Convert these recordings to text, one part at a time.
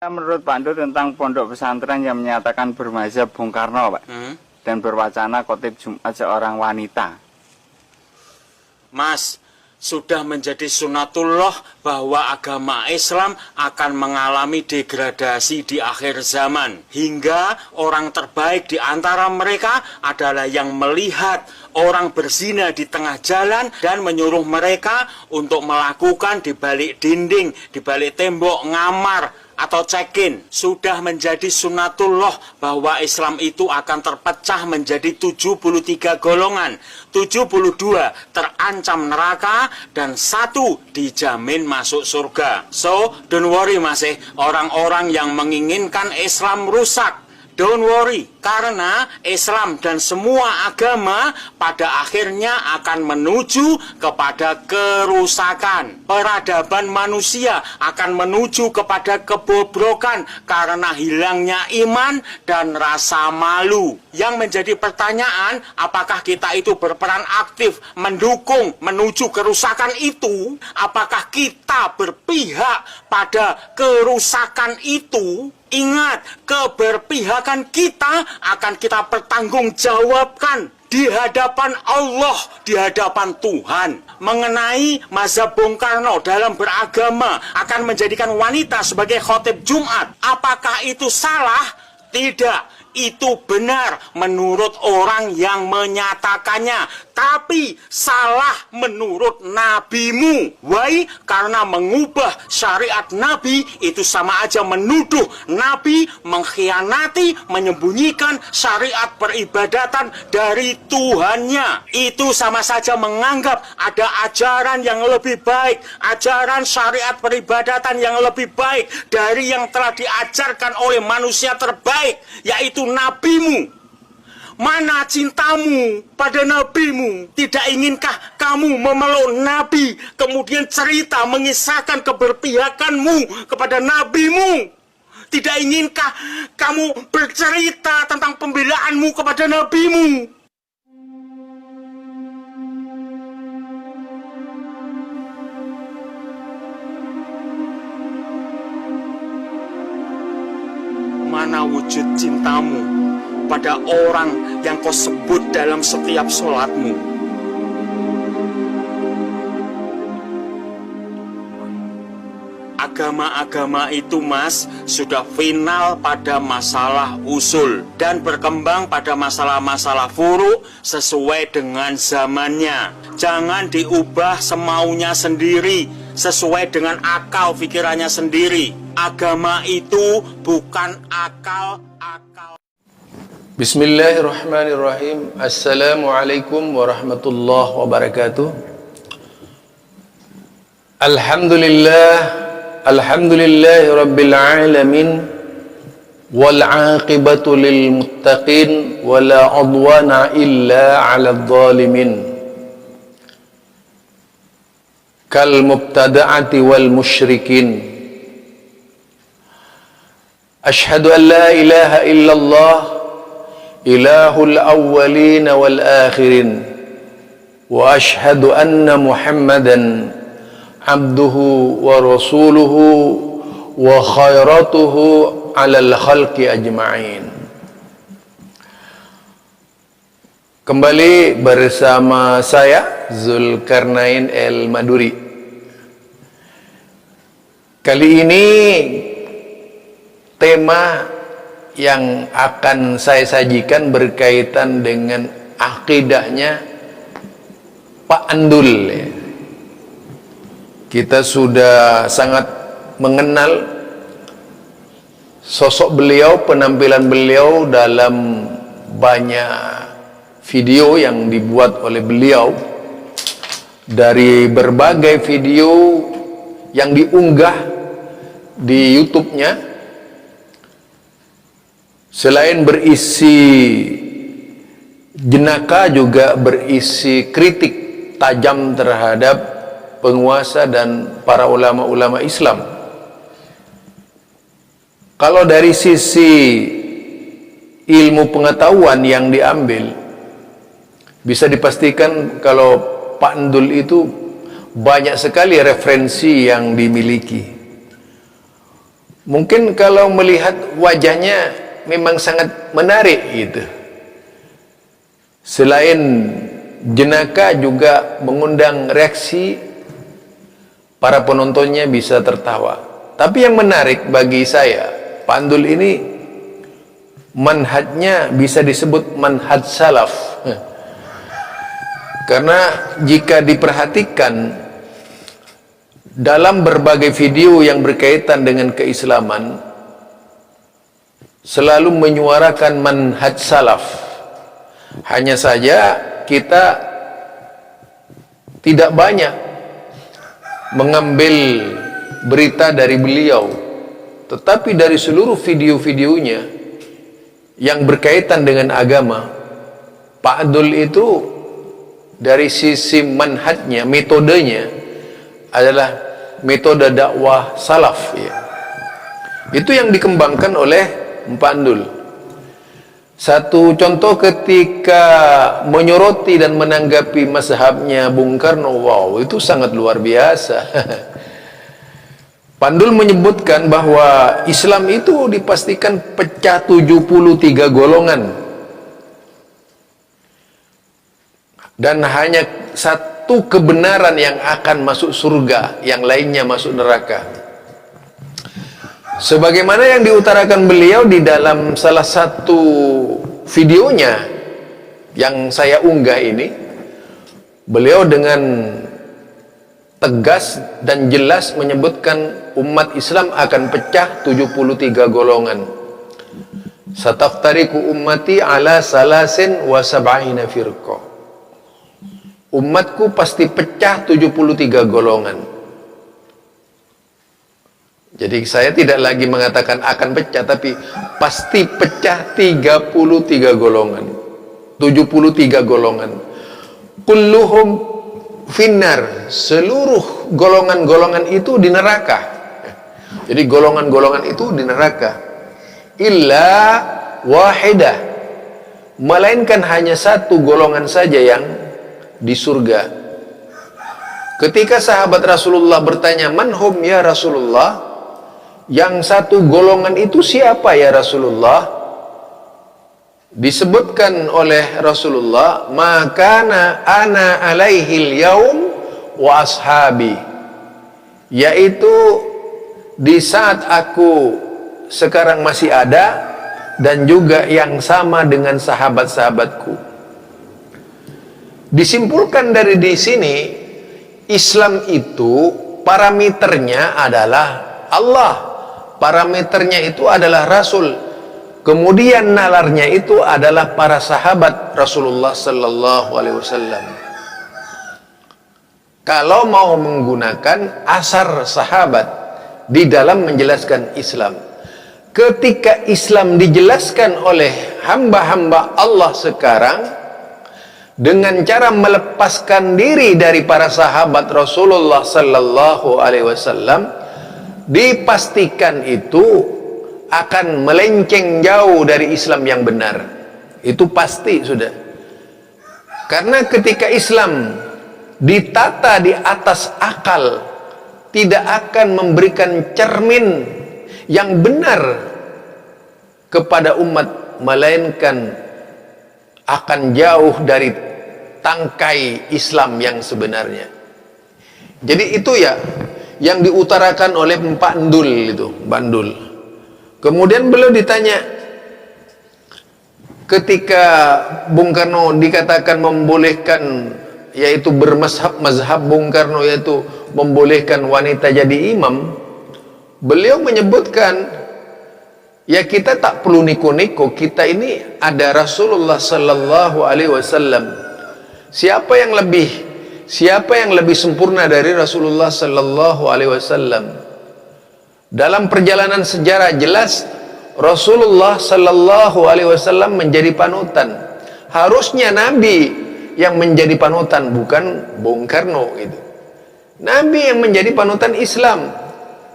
Menurut Pak Ndur tentang pondok pesantren yang menyatakan bermazhab Bung Karno, Pak, dan berwacana khotib Jumat seorang wanita. Mas, sudah menjadi sunatullah bahwa agama Islam akan mengalami degradasi di akhir zaman. Hingga orang terbaik di antara mereka adalah yang melihat orang berzina di tengah jalan dan menyuruh mereka untuk melakukan di balik dinding, di balik tembok, ngamar atau cekin. Sudah menjadi sunatullah bahwa Islam itu akan terpecah menjadi 73 golongan. 72 terancam neraka dan 1 dijamin masuk surga. So, don't worry masih orang-orang yang menginginkan Islam rusak. Don't worry, karena Islam dan semua agama pada akhirnya akan menuju kepada kerusakan. Peradaban manusia akan menuju kepada kebobrokan karena hilangnya iman dan rasa malu. Yang menjadi pertanyaan, apakah kita itu berperan aktif mendukung menuju kerusakan itu? Apakah kita berpihak pada kerusakan itu? Ingat, keberpihakan kita akan kita pertanggungjawabkan di hadapan Allah, di hadapan Tuhan. Mengenai mazhab Bung Karno dalam beragama akan menjadikan wanita sebagai khotib Jumat, apakah itu salah? Tidak. Itu benar menurut orang yang menyatakannya, tapi salah menurut nabimu. Why? Karena mengubah syariat nabi itu sama aja menuduh nabi mengkhianati, menyembunyikan syariat peribadatan dari Tuhannya. Itu sama saja menganggap ada ajaran yang lebih baik, ajaran syariat peribadatan yang lebih baik dari yang telah diajarkan oleh manusia terbaik, yaitu nabimu. Mana cintamu pada nabimu? Tidak inginkah kamu memeluk nabi, kemudian cerita mengisahkan keberpihakanmu kepada nabimu? Tidak inginkah kamu bercerita tentang pembelaanmu kepada nabimu? Mana wujud cintamu pada orang yang kau sebut dalam setiap sholatmu? Agama-agama itu, Mas, sudah final pada masalah usul dan berkembang pada masalah-masalah furu sesuai dengan zamannya. Jangan diubah semaunya sendiri, sesuai dengan akal pikirannya sendiri. Agama itu bukan akal-akal. Bismillahirrahmanirrahim. Assalamualaikum warahmatullahi wabarakatuh. Alhamdulillahi rabbil alamin, wal aqibatu lil muttaqin, wala udwana illa 'alal zalimin. Kal mubtada'ati wal musyrikin. Ashhadu an la ilaha illallah, ilahul awwalin wal akhirin, wa ashhadu anna Muhammadan abduhu wa rasuluhu wa khairatuhu alal khalqi ajma'in. Kembali bersama saya Zulkarnain El-Maduri. Kali ini tema yang akan saya sajikan berkaitan dengan akidahnya Pak Andul. Kita sudah sangat mengenal sosok beliau, penampilan beliau dalam banyak video yang dibuat oleh beliau. Dari berbagai video yang diunggah di YouTube-nya, selain berisi jenaka juga berisi kritik tajam terhadap penguasa dan para ulama-ulama Islam. Kalau dari sisi ilmu pengetahuan yang diambil, bisa dipastikan kalau Pak Ndul itu banyak sekali referensi yang dimiliki. Mungkin kalau melihat wajahnya memang sangat menarik gitu. Selain jenaka juga mengundang reaksi, para penontonnya bisa tertawa. Tapi yang menarik bagi saya, Pak Andul ini manhajnya bisa disebut manhaj salaf. Karena jika diperhatikan dalam berbagai video yang berkaitan dengan keislaman, selalu menyuarakan manhaj salaf. Hanya saja kita tidak banyak mengambil berita dari beliau, tetapi dari seluruh video-videonya yang berkaitan dengan agama, Pak Andul itu dari sisi manhajnya, metodenya adalah metode dakwah salaf ya. Itu yang dikembangkan oleh Pak Andul. Satu contoh ketika menyoroti dan menanggapi mazhabnya Bung Karno, wow, itu sangat luar biasa. Pak Andul menyebutkan bahwa Islam itu dipastikan pecah 73 golongan. Dan hanya satu kebenaran yang akan masuk surga, yang lainnya masuk neraka. Sebagaimana yang diutarakan beliau di dalam salah satu videonya yang saya unggah ini, beliau dengan tegas dan jelas menyebutkan umat Islam akan pecah 73 golongan. Sataftariku ummati ala salasin wa sab'ina firqa. Umatku pasti pecah 73 golongan. Jadi saya tidak lagi mengatakan akan pecah, tapi pasti pecah 33 golongan. 73 golongan. Kulluhum finnar. Seluruh golongan-golongan itu di neraka. Jadi golongan-golongan itu di neraka. Illa wahidah. Melainkan hanya satu golongan saja yang di surga. Ketika sahabat Rasulullah bertanya, "Man hum ya Rasulullah?" Yang satu golongan itu siapa ya Rasulullah? Disebutkan oleh Rasulullah, "Makana ana alaihil yaum wa ashabi." Yaitu di saat aku sekarang masih ada dan juga yang sama dengan sahabat-sahabatku. Disimpulkan dari di sini, Islam itu parameternya adalah Allah. Parameternya itu adalah Rasul. Kemudian nalarnya itu adalah para sahabat Rasulullah sallallahu alaihi wasallam. Kalau mau menggunakan asar sahabat di dalam menjelaskan Islam, ketika Islam dijelaskan oleh hamba-hamba Allah sekarang dengan cara melepaskan diri dari para sahabat Rasulullah sallallahu alaihi wasallam, dipastikan itu akan melenceng jauh dari Islam yang benar. Itu pasti sudah. Karena ketika Islam ditata di atas akal, tidak akan memberikan cermin yang benar kepada umat, melainkan akan jauh dari tangkai Islam yang sebenarnya. Jadi itu ya yang diutarakan oleh Pak Andul itu, Bandul. Kemudian beliau ditanya, ketika Bung Karno dikatakan membolehkan, yaitu mazhab Bung Karno, yaitu membolehkan wanita jadi imam, beliau menyebutkan, ya kita tak perlu niko-niko, kita ini ada Rasulullah sallallahu alaihi wasallam. Siapa yang lebih sempurna dari Rasulullah sallallahu alaihi wasallam? Dalam perjalanan sejarah jelas Rasulullah sallallahu alaihi wasallam menjadi panutan. Harusnya Nabi yang menjadi panutan, bukan Bung Karno gitu. Nabi yang menjadi panutan Islam.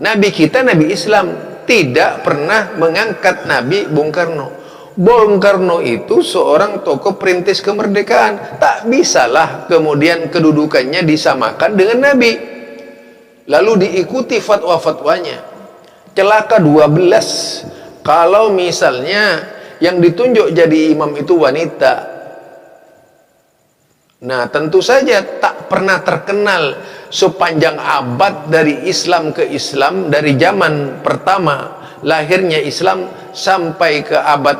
Nabi kita Nabi Islam, tidak pernah mengangkat Nabi Bung Karno. Bung Karno itu seorang tokoh perintis kemerdekaan, tak bisalah kemudian kedudukannya disamakan dengan Nabi lalu diikuti fatwa-fatwanya. celaka 12 kalau misalnya yang ditunjuk jadi imam itu wanita. Nah, tentu saja tak pernah terkenal sepanjang abad dari Islam ke Islam, dari zaman pertama lahirnya Islam sampai ke abad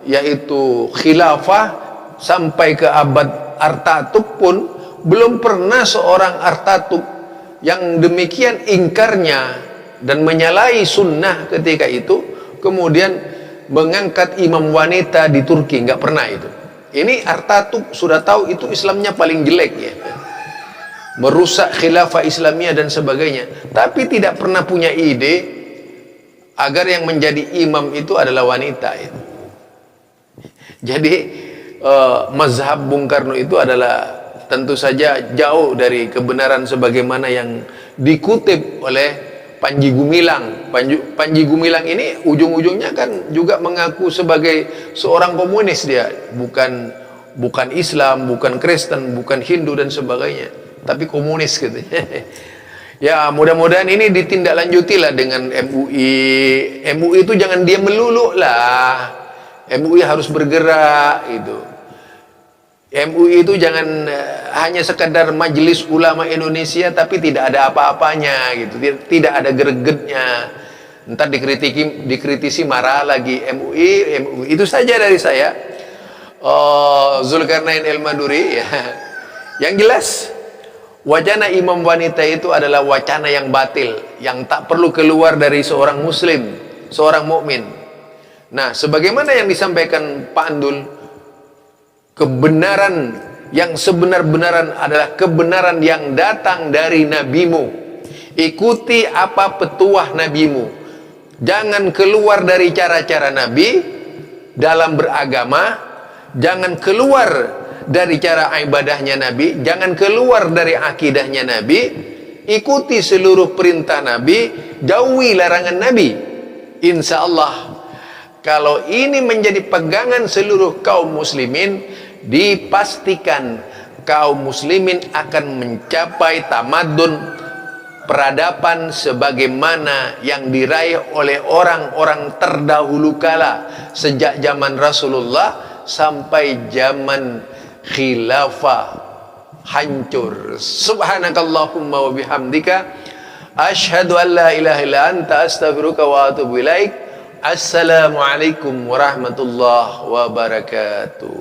yaitu khilafah, sampai ke abad Artatub pun belum pernah seorang Artatub yang demikian ingkarnya dan menyalahi sunnah ketika itu kemudian mengangkat imam wanita di Turki. Nggak pernah itu. Ini Artatub sudah tahu itu Islamnya paling jelek ya, merusak khilafah Islamiyah dan sebagainya, tapi tidak pernah punya ide agar yang menjadi imam itu adalah wanita ya. Jadi mazhab Bung Karno itu adalah tentu saja jauh dari kebenaran sebagaimana yang dikutip oleh Panji Gumilang. Panji Gumilang ini ujung-ujungnya kan juga mengaku sebagai seorang komunis dia, bukan Islam, bukan Kristen, bukan Hindu dan sebagainya, tapi komunis gitu. Ya, mudah-mudahan ini ditindaklanjuti lah dengan MUI. MUI itu jangan diam melulu lah. MUI harus bergerak itu. MUI itu jangan hanya sekedar Majelis Ulama Indonesia tapi tidak ada apa-apanya gitu, tidak ada gregetnya. Ntar dikritisi marah lagi. MUI itu saja dari saya. Zulkarnain El-Maduri ya. Yang jelas wacana imam wanita itu adalah wacana yang batil, yang tak perlu keluar dari seorang muslim, seorang mukmin. Nah, sebagaimana yang disampaikan Pak Andul, kebenaran yang sebenar-benaran adalah kebenaran yang datang dari nabimu. Ikuti apa petuah nabimu. Jangan keluar dari cara-cara nabi dalam beragama. Jangan keluar dari cara ibadahnya nabi. Jangan keluar dari akidahnya nabi. Ikuti seluruh perintah nabi. Jauhi larangan nabi. Insya Allah, kalau ini menjadi pegangan seluruh kaum muslimin, dipastikan kaum muslimin akan mencapai tamadun, peradaban sebagaimana yang diraih oleh orang-orang terdahulu kala sejak zaman Rasulullah sampai zaman khilafah hancur. Subhanakallahumma wa bihamdika asyhadu an la ilaha illa anta astaghfiruka wa atubu ilaik. Assalamualaikum warahmatullahi wabarakatuh.